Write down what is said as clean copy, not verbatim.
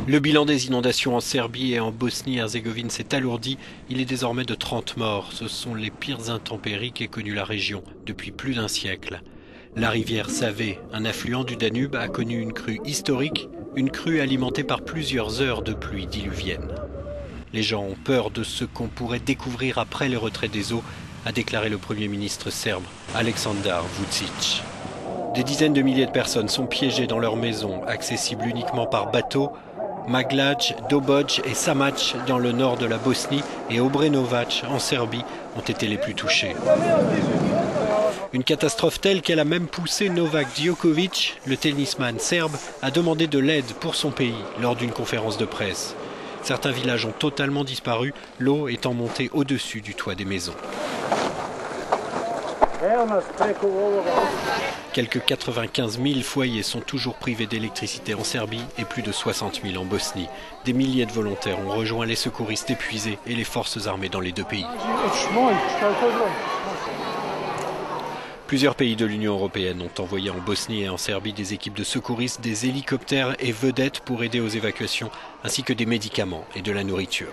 Le bilan des inondations en Serbie et en Bosnie-Herzégovine s'est alourdi. Il est désormais de 30 morts. Ce sont les pires intempéries qu'ait connues la région depuis plus d'un siècle. La rivière Save, un affluent du Danube, a connu une crue historique, une crue alimentée par plusieurs heures de pluie diluvienne. Les gens ont peur de ce qu'on pourrait découvrir après le retrait des eaux, a déclaré le Premier ministre serbe Aleksandar Vučić. Des dizaines de milliers de personnes sont piégées dans leurs maisons, accessibles uniquement par bateau. Maglač, Doboj et Samač dans le nord de la Bosnie et Obrenovac en Serbie ont été les plus touchés. Une catastrophe telle qu'elle a même poussé Novak Djokovic, le tennisman serbe, à demander de l'aide pour son pays lors d'une conférence de presse. Certains villages ont totalement disparu, l'eau étant montée au-dessus du toit des maisons. Quelques 95 000 foyers sont toujours privés d'électricité en Serbie et plus de 60 000 en Bosnie. Des milliers de volontaires ont rejoint les secouristes épuisés et les forces armées dans les deux pays. Plusieurs pays de l'Union européenne ont envoyé en Bosnie et en Serbie des équipes de secouristes, des hélicoptères et vedettes pour aider aux évacuations, ainsi que des médicaments et de la nourriture.